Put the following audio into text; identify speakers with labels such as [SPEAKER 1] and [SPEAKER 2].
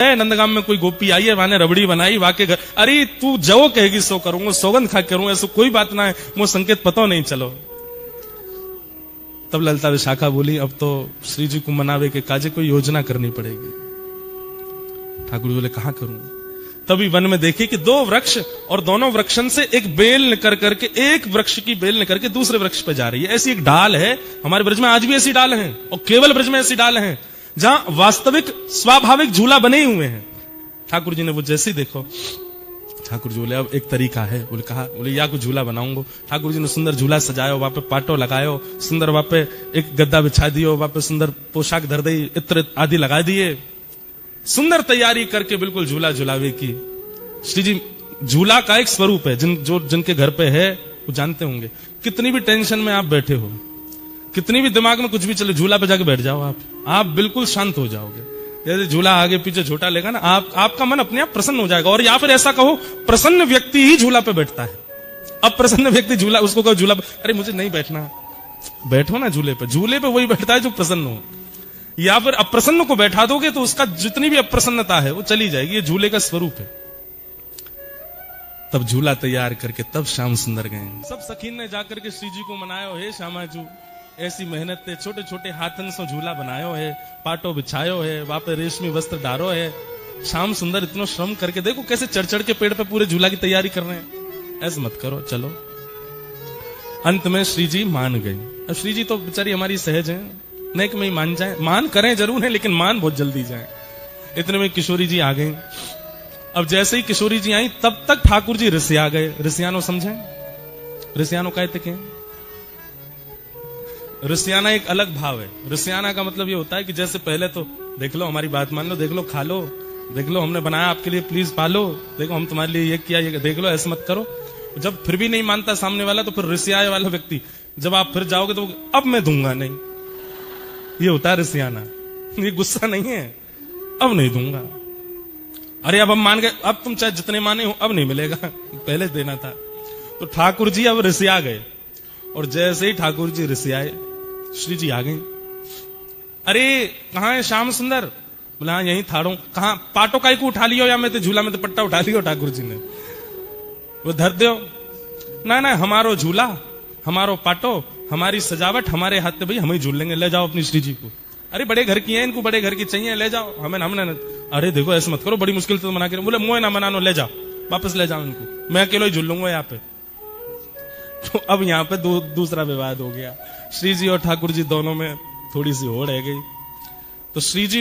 [SPEAKER 1] नंदगाम में कोई गोपी आई है, वहां ने रबड़ी बनाई, वाके घर, अरे तू जो कहेगी सो करूंगा, सौगंध खा करूंगा, ऐसा कोई बात ना है, मुझे संकेत पता नहीं चलो। तब ललिता विशाखा बोली, अब तो श्री जी को मनावे के काजे कोई योजना करनी पड़ेगी। ठाकुर जी बोले, कहां करूं? तभी वन में देखे कि दो वृक्ष, और दोनों वृक्षन से एक बेल निकल करके, एक वृक्ष की बेल निकल के दूसरे वृक्ष पे जा रही है। ऐसी एक डाल है, हमारे ब्रज में आज भी ऐसी डाल है, और केवल ब्रज में ऐसी डाल है जहां वास्तविक स्वाभाविक झूला बने हुए हैं। ठाकुर जी ने वो जैसे ही देखो, ठाकुर जी बोले अब एक तरीका है। बोले कहा? बोले या कुछ झूला बनाऊंगा। ठाकुर जी ने सुंदर झूला सजायो, वहां पे पाटो लगायो, सुंदर वहां पे एक गद्दा बिछा दियो, वहां पे सुंदर पोशाक धर दी, इत्र आदि लगा दिए, सुंदर तैयारी करके बिल्कुल झूला झुलावे की। श्री जी झूला का एक स्वरूप है, जिनके घर पे है वो जानते होंगे। कितनी भी टेंशन में आप बैठे हो, कितनी भी दिमाग में कुछ भी चले, झूला पे जाके बैठ जाओ, आप बिल्कुल शांत हो जाओगे। जैसे झूला आगे पीछे छोटा लेगा ना, आपका मन अपने आप प्रसन्न हो जाएगा। और या फिर ऐसा कहो, प्रसन्न व्यक्ति ही झूला पे बैठता है। अब प्रसन्न व्यक्ति झूला, उसको कहो झूला पे, अरे मुझे नहीं बैठना, बैठो ना झूले पे वही बैठता है जो प्रसन्न हो। या फिर अप्रसन्न को बैठा दोगे तो उसका जितनी भी अप्रसन्नता है वो चली जाएगी। ये झूले का स्वरूप है। तब झूला तैयार करके तब श्याम सुंदर गए। सब सखीन ने जाकर के श्री जी को मनायो, हे श्यामाजू ऐसी मेहनत थे, छोटे छोटे हाथन से झूला बनायो है, पाटो बिछायो है, वहां पे रेशमी वस्त्र डारो है। श्याम सुंदर इतना श्रम करके देखो कैसे चढ़ चढ़ के पेड़ पे पूरे झूला की तैयारी कर रहे हैं। ऐसे मत करो, चलो। अंत में श्री जी मान गई। अब श्री जी तो बेचारी हमारी सहज है, नेक में ही मान जाए, मान करें जरूर है लेकिन मान बहुत जल्दी जाए। इतने में किशोरी जी आ गई। अब जैसे ही किशोरी जी आई तब तक ठाकुर जी रिसिया गए। रिसियानो समझे? रिसियानो कहते क्या? रिसियाना एक अलग भाव है। रिसियाना का मतलब ये होता है कि जैसे पहले तो देख लो, हमारी बात मान लो, देख लो, खा लो, देख लो हमने बनाया आपके लिए, प्लीज पालो, देखो हम तुम्हारे लिए ये किया, ये देख लो, ऐसे मत करो। जब फिर भी नहीं मानता सामने वाला तो फिर रिसियाए वाला व्यक्ति, जब आप फिर जाओगे तो अब मैं दूंगा नहीं, ये होता है रिसियाना। ये गुस्सा नहीं है, अब नहीं दूंगा। अरे अब हम मान गए, अब तुम चाहे जितने माने हो अब नहीं मिलेगा, पहले देना था। तो ठाकुर जी अब रिसिया गए। और जैसे ही ठाकुर जी रिसियाए, श्री जी आ गए। अरे कहां है श्याम सुंदर? बोला हाँ यहीं थाड़ो। कहां? पाटो काई को उठा लियो, या मैं तो झूला में तो पट्टा उठा लियो। ठाकुर जी ने वो धर दो ना, ना हमारो झूला, हमारो पाटो, हमारी सजावट, हमारे हाथ पे भाई हम ही झूल लेंगे, ले जाओ अपनी श्री जी को। अरे बड़े घर की है, इनको बड़े घर की चाहिए, ले जाओ, हमने अरे देखो ऐसे मत करो, बड़ी मुश्किल से तो मना कर। बोले मुझे ना मनानो, ले जाओ, वापस ले जाओ इनको, मैं अकेला ही झूल लूंगा यहाँ पे। तो अब यहाँ पे दूसरा विवाद हो गया। श्री जी और ठाकुर जी दोनों में थोड़ी सी हो रह गई। तो श्री जी